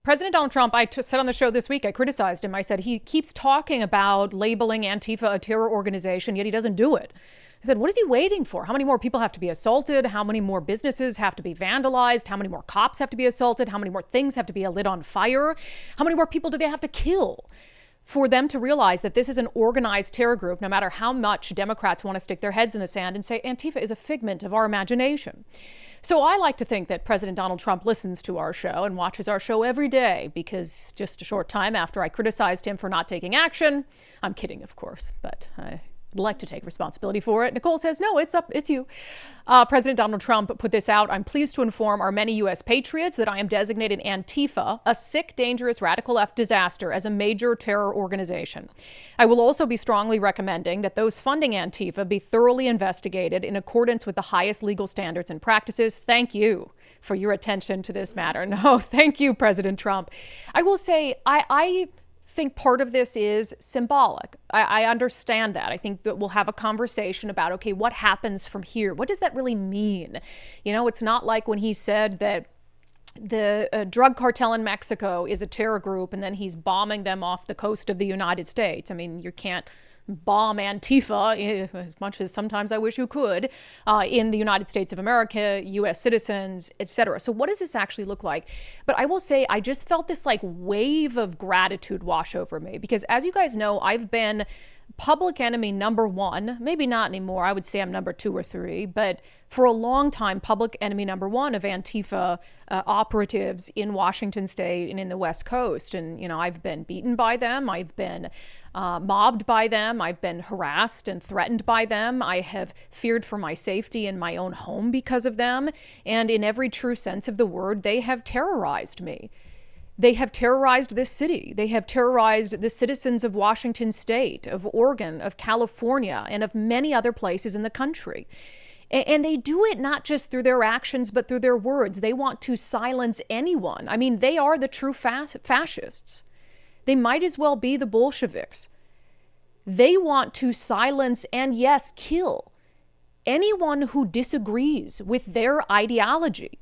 President Donald Trump, said on the show this week, I criticized him. I said he keeps talking about labeling Antifa a terror organization, yet he doesn't do it. I said, what is he waiting for? How many more people have to be assaulted? How many more businesses have to be vandalized? How many more cops have to be assaulted? How many more things have to be lit on fire? How many more people do they have to kill for them to realize that this is an organized terror group, no matter how much Democrats want to stick their heads in the sand and say Antifa is a figment of our imagination? So I like to think that President Donald Trump listens to our show and watches our show every day, because just a short time after I criticized him for not taking action, I'm kidding, of course, but I like to take responsibility for it. Nicole says, no, it's you. President Donald Trump put this out. I'm pleased to inform our many U.S. patriots that I am designating Antifa, a sick, dangerous, radical left disaster, as a major terror organization. I will also be strongly recommending that those funding Antifa be thoroughly investigated in accordance with the highest legal standards and practices. Thank you for your attention to this matter. No, thank you, President Trump. I will say, I think part of this is symbolic. I understand that. I think that we'll have a conversation about, okay, what happens from here? What does that really mean? You know, it's not like when he said that the drug cartel in Mexico is a terror group and then he's bombing them off the coast of the United States. I mean, you can't bomb Antifa, as much as sometimes I wish you could, in the United States of America, U.S. citizens, etc. So what does this actually look like? But I will say, I just felt this like wave of gratitude wash over me, because as you guys know, I've been public enemy number one, maybe not anymore. I would say I'm number 2 or 3, but for a long time, public enemy number 1 of Antifa operatives in Washington state and in the West Coast. And, you know, I've been beaten by them. I've been mobbed by them. I've been harassed and threatened by them. I have feared for my safety in my own home because of them. And in every true sense of the word, they have terrorized me. They have terrorized this city. They have terrorized the citizens of Washington state, of Oregon, of California, and of many other places in the country. And they do it not just through their actions, but through their words. They want to silence anyone. I mean, they are the true fascists. They might as well be the Bolsheviks. They want to silence and, yes, kill anyone who disagrees with their ideology.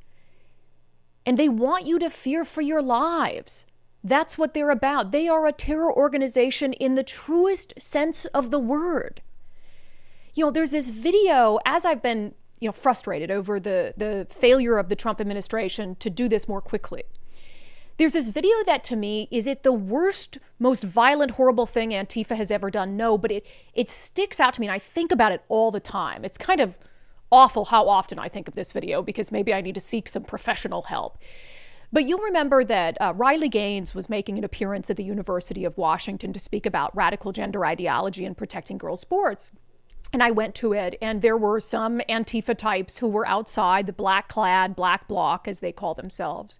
And they want you to fear for your lives. That's what they're about. They are a terror organization in the truest sense of the word. You know, there's this video, as I've been, frustrated over the failure of the Trump administration to do this more quickly. There's this video that, to me, is it the worst, most violent, horrible thing Antifa has ever done? No, but it sticks out to me, and I think about it all the time. It's kind of awful how often I think of this video, because maybe I need to seek some professional help. But you'll remember that Riley Gaines was making an appearance at the University of Washington to speak about radical gender ideology and protecting girls' sports. And I went to it, and there were some Antifa types who were outside, the black-clad, black bloc, as they call themselves.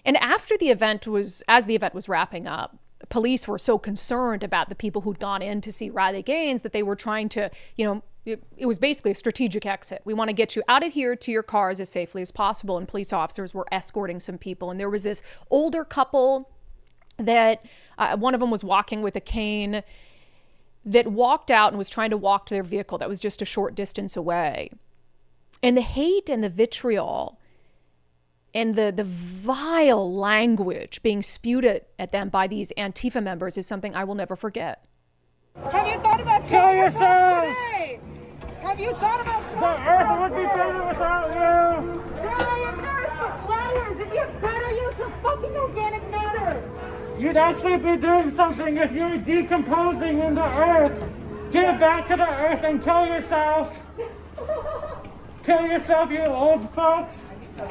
And after the event as the event was wrapping up, police were so concerned about the people who'd gone in to see Riley Gaines that they were trying to, it was basically a strategic exit. We want to get you out of here to your cars as safely as possible. And police officers were escorting some people. And there was this older couple that one of them was walking with a cane that walked out and was trying to walk to their vehicle that was just a short distance away. And the hate and the vitriol and the vile language being spewed at them by these Antifa members is something I will never forget. Have you thought about killing yourself today? Have you thought about the earth would be better without you? Die and nourish the flowers and get better use of fucking organic matter. You'd actually be doing something if you were decomposing in the earth. Give back to the earth and kill yourself. Kill yourself, you old folks. So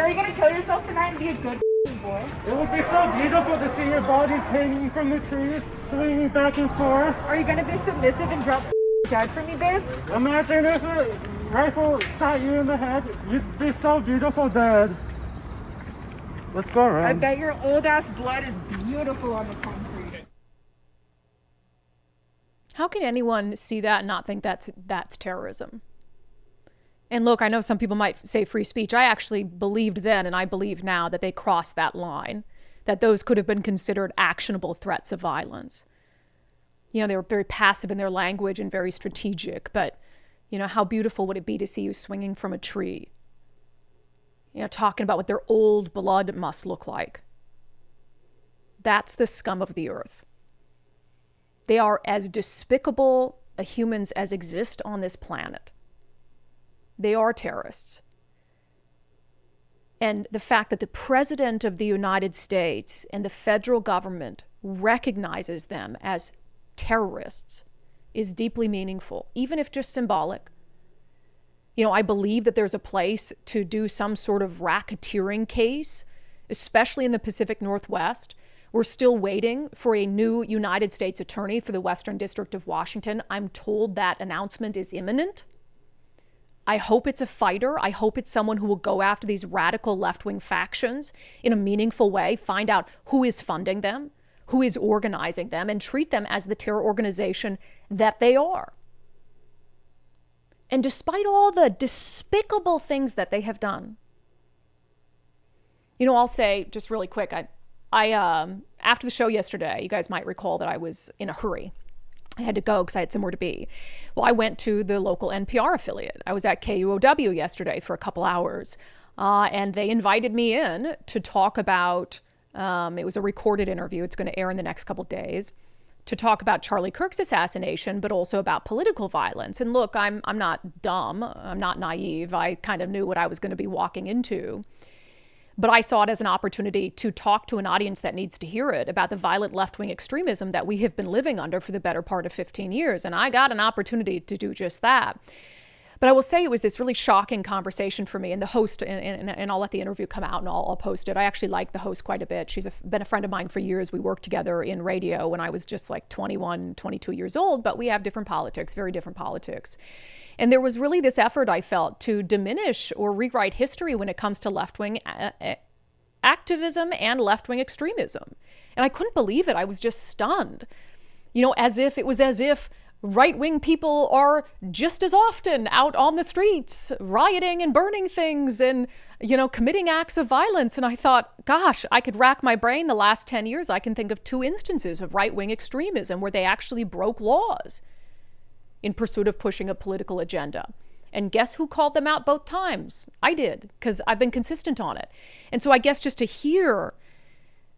are you gonna kill yourself tonight and be a good boy? It would be so beautiful to see your bodies hanging from the trees, swinging back and forth. Are you gonna be submissive and drop dead for me, babe? Imagine if a rifle shot you in the head. You'd be so beautiful dead. Let's go around. I bet your old ass blood is beautiful on the concrete. How can anyone see that and not think that's terrorism? And look, I know some people might say free speech. I actually believed then, and I believe now, that they crossed that line, that those could have been considered actionable threats of violence. They were very passive in their language and very strategic, but, how beautiful would it be to see you swinging from a tree? talking about what their old blood must look like. That's the scum of the earth. They are as despicable humans as exist on this planet. They are terrorists. And the fact that the President of the United States and the federal government recognizes them as terrorists is deeply meaningful, even if just symbolic. I believe that there's a place to do some sort of racketeering case, especially in the Pacific Northwest. We're still waiting for a new United States attorney for the Western District of Washington. I'm told that announcement is imminent. I hope it's a fighter. I hope it's someone who will go after these radical left-wing factions in a meaningful way, find out who is funding them, who is organizing them, and treat them as the terror organization that they are. And despite all the despicable things that they have done, I'll say just really quick, I after the show yesterday, you guys might recall that I was in a hurry. I had to go because I had somewhere to be. Well, I went to the local NPR affiliate. I was at KUOW yesterday for a couple hours, and they invited me in to talk about, it was a recorded interview. It's going to air in the next couple days, to talk about Charlie Kirk's assassination, but also about political violence. And look, I'm not dumb. I'm not naive. I kind of knew what I was going to be walking into. But I saw it as an opportunity to talk to an audience that needs to hear it about the violent left-wing extremism that we have been living under for the better part of 15 years. And I got an opportunity to do just that. But I will say it was this really shocking conversation for me. And the host, and I'll let the interview come out and I'll post it. I actually like the host quite a bit. She's been a friend of mine for years. We worked together in radio when I was just like 21, 22 years old. But we have different politics, very different politics. And there was really this effort, I felt, to diminish or rewrite history when it comes to left-wing activism and left-wing extremism. And I couldn't believe it. I was just stunned. As if right-wing people are just as often out on the streets, rioting and burning things and, committing acts of violence. And I thought, gosh, I could rack my brain the last 10 years. I can think of 2 instances of right-wing extremism where they actually broke laws in pursuit of pushing a political agenda. And guess who called them out both times? I did, because I've been consistent on it. And so I guess just to hear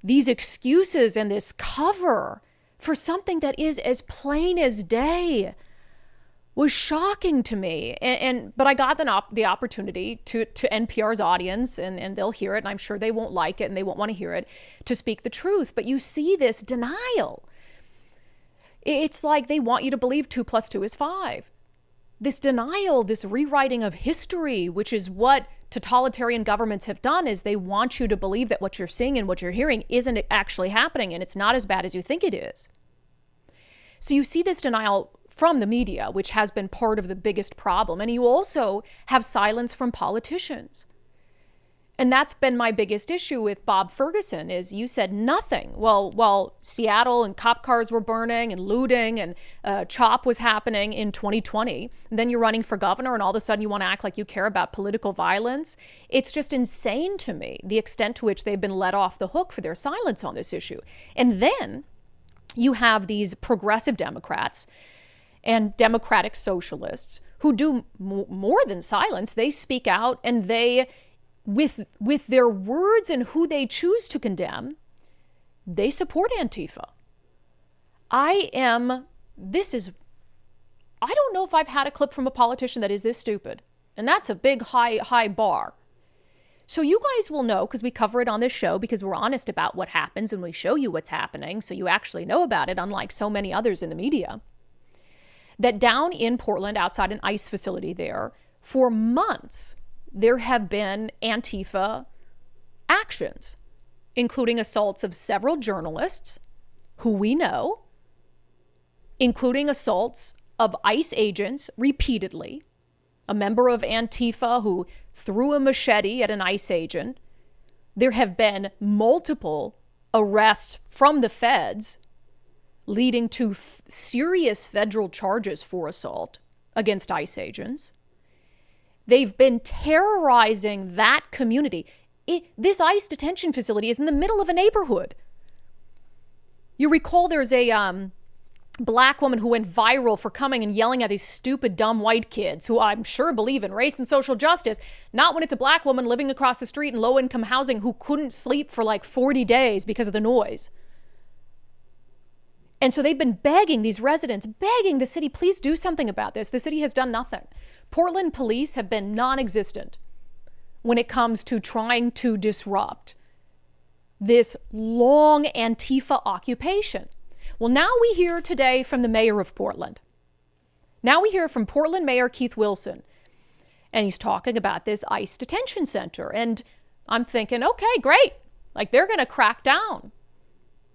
these excuses and this cover for something that is as plain as day was shocking to me. But I got the opportunity to NPR's audience, and they'll hear it, and I'm sure they won't like it and they won't want to hear it, to speak the truth. But you see this denial. It's like they want you to believe 2 + 2 is 5. This denial, this rewriting of history, which is what totalitarian governments have done, is they want you to believe that what you're seeing and what you're hearing isn't actually happening, and it's not as bad as you think it is. So you see this denial from the media, which has been part of the biggest problem. And you also have silence from politicians. And that's been my biggest issue with Bob Ferguson, is you said nothing. Well, while Seattle and cop cars were burning and looting and CHOP was happening in 2020, and then you're running for governor and all of a sudden you want to act like you care about political violence. It's just insane to me, the extent to which they've been let off the hook for their silence on this issue. And then you have these progressive Democrats and democratic socialists who do more than silence. They speak out, and they, with their words and who they choose to condemn, they support Antifa. I don't know if I've had a clip from a politician that is this stupid. And that's a big, high bar. So you guys will know, because we cover it on this show, because we're honest about what happens and we show you what's happening, so you actually know about it, unlike so many others in the media, that down in Portland, outside an ICE facility there, for months, there have been Antifa actions, including assaults of several journalists who we know, including assaults of ICE agents repeatedly, a member of Antifa who threw a machete at an ICE agent. There have been multiple arrests from the feds leading to serious federal charges for assault against ICE agents. They've been terrorizing that community. This ICE detention facility is in the middle of a neighborhood. You recall there's a black woman who went viral for coming and yelling at these stupid, dumb white kids who I'm sure believe in race and social justice, not when it's a black woman living across the street in low-income housing who couldn't sleep for like 40 days because of the noise. And so they've been begging these residents, begging the city, please do something about this. The city has done nothing. Portland police have been non-existent when it comes to trying to disrupt this long Antifa occupation. Well, now we hear today from the mayor of Portland. Now we hear from Portland Mayor Keith Wilson, and he's talking about this ICE detention center. And I'm thinking, okay, great. Like, they're going to crack down.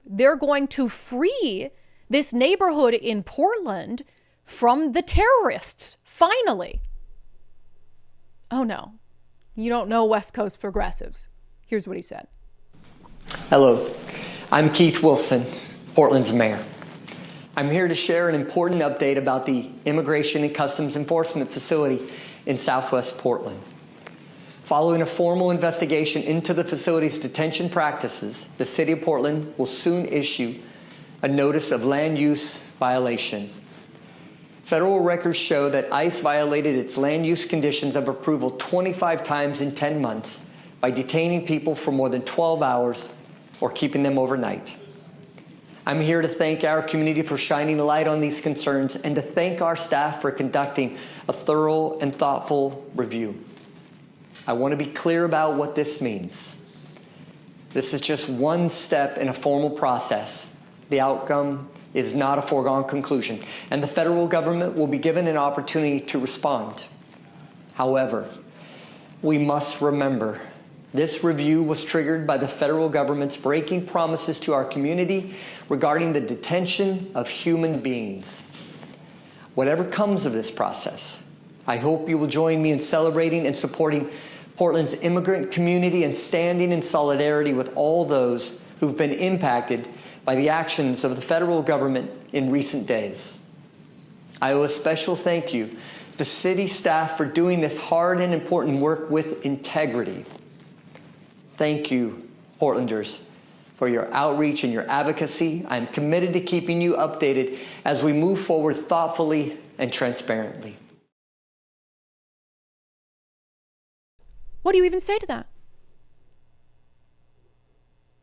They're going to free this neighborhood in Portland from the terrorists, finally. Oh no, you don't know West Coast progressives. Here's what he said. Hello, I'm Keith Wilson, Portland's mayor. I'm here to share an important update about the Immigration and Customs Enforcement facility in Southwest Portland. Following a formal investigation into the facility's detention practices, the City of Portland will soon issue a notice of land use violation. Federal records show that ICE violated its land use conditions of approval 25 times in 10 months by detaining people for more than 12 hours or keeping them overnight. I'm here to thank our community for shining a light on these concerns and to thank our staff for conducting a thorough and thoughtful review. I want to be clear about what this means. This is just one step in a formal process. The outcome is not a foregone conclusion, and the federal government will be given an opportunity to respond. However, we must remember this review was triggered by the federal government's breaking promises to our community regarding the detention of human beings. Whatever comes of this process, I hope you will join me in celebrating and supporting Portland's immigrant community and standing in solidarity with all those who've been impacted by the actions of the federal government in recent days. I owe a special thank you to city staff for doing this hard and important work with integrity. Thank you, Portlanders, for your outreach and your advocacy. I'm committed to keeping you updated as we move forward thoughtfully and transparently. What do you even say to that?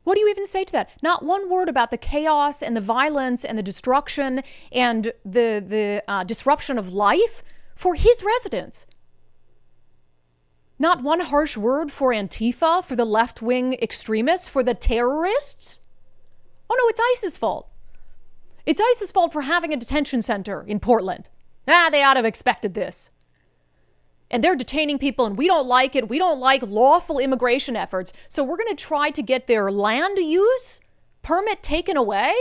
What do you even say to that? Not one word about the chaos and the violence and the destruction and the disruption of life for his residents. Not one harsh word for Antifa, for the left-wing extremists, for the terrorists. Oh no, it's ICE's fault. It's ICE's fault for having a detention center in Portland. They ought to have expected this. And they're detaining people and we don't like it. We don't like lawful immigration efforts. So we're going to try to get their land use permit taken away?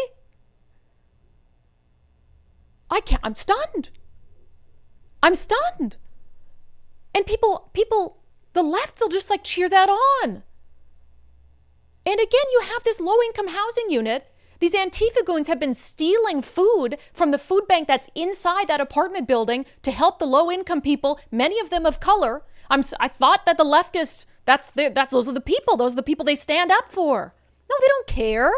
I'm stunned. I'm stunned. And people, the left, they'll just like cheer that on. And again, you have this low-income housing unit. These Antifa goons have been stealing food from the food bank that's inside that apartment building to help the low-income people, many of them of color. I thought that the leftists, those are the people. Those are the people they stand up for. No, they don't care.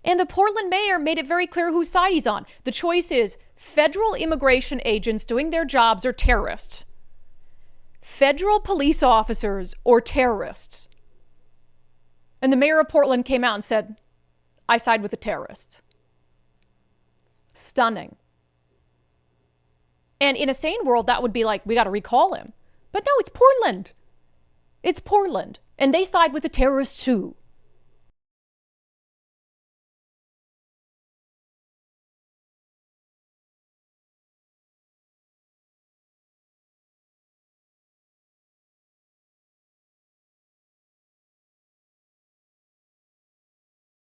And the Portland mayor made it very clear whose side he's on. The choice is federal immigration agents doing their jobs or terrorists. Federal police officers or terrorists. And the mayor of Portland came out and said, I side with the terrorists. Stunning. And in a sane world, that would be like, we got to recall him. But no, it's Portland. It's Portland. And they side with the terrorists too.